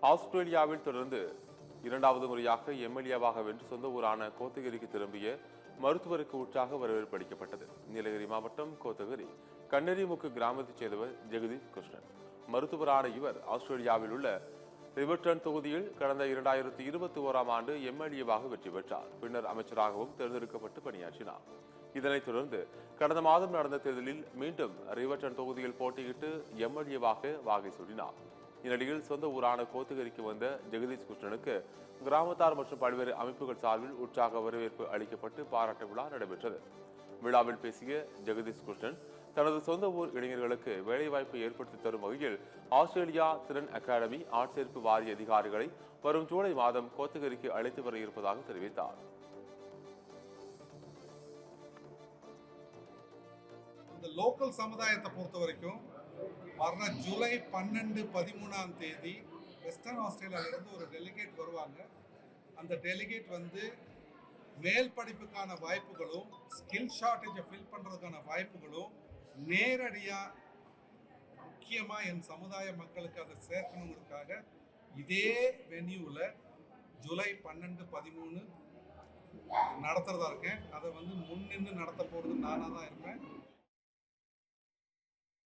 ஆஸ்திரேலியாவில் தொடர்ந்து இரண்டாவது முறையாக எம்எல்ஏவாக வென்று சொந்த ஊரான கோத்தகிரிக்கு திரும்பிய மருத்துவருக்கு உற்சாக வரவேற்பு அளிக்கப்பட்டது. நீலகிரி மாவட்டம் கோத்தகிரி கண்ணெறிமுக்கு கிராமத்தைச் சேர்ந்தவர் ஜெகதீஷ் கிருஷ்ணன். மருத்துவரான இவர் ஆஸ்திரேலியாவில் உள்ள ரிவர்டன் தொகுதியில் கடந்த 2021ஆம் ஆண்டு எம்எல்ஏவாக வெற்றி பெற்றார். பின்னர் அமைச்சராகவும் தேர்ந்தெடுக்கப்பட்டு பணியாற்றினார். இதனைத் தொடர்ந்து கடந்த மாதம் நடந்த தேர்தலில் மீண்டும் ரிவர்டன் தொகுதியில் போட்டியிட்டு எம்எல்ஏவாக வாகை சூடினார். இந்நிலையில் சொந்த ஊரான கோத்தகிரிக்கு வந்த ஜெகதீஷ் கிருஷ்ணனுக்கு கிராமத்தார் மற்றும் பல்வேறு அமைப்புகள் சார்பில் உற்சாக வரவேற்பு அளிக்கப்பட்டு பாராட்டு விழா நடைபெற்றது. விழாவில் பேசிய ஜெகதீஷ் கிருஷ்ணன் தனது சொந்த ஊர் இளைஞர்களுக்கு வேலைவாய்ப்பை ஏற்படுத்தி தரும் வகையில் ஆஸ்திரேலியா திறன் அகாடமி ஆட்சேர்ப்பு வாரிய அதிகாரிகளை வரும் ஜூலை மாதம் கோத்தகிரிக்கு அழைத்து வர இருப்பதாக தெரிவித்தார். இந்த லோக்கல் சமுதாயத்தை பொறுத்த வரைக்கும் வர்ற ஜூலை 12, 13ஆம் தேதி வெஸ்டர்ன் ஆஸ்திரேலியாவிலிருந்து ஒரு டெலிகேட் வருவாங்க. அந்த டெலிகேட் வந்து மேல் படிப்புக்கான வாய்ப்புகளும் ஸ்கில் ஷார்ட்டேஜை ஃபில் பண்ணுறதுக்கான வாய்ப்புகளும் நேரடியாக முக்கியமாக என் சமுதாய மக்களுக்கு அதை சேர்க்கணுங்கிறதுக்காக இதே வென்யூவில் ஜூலை 12, 13 நடத்துகிறதா இருக்கேன். அதை வந்து முன்னின்று நடத்த போகிறது நானாக தான் இருப்பேன்.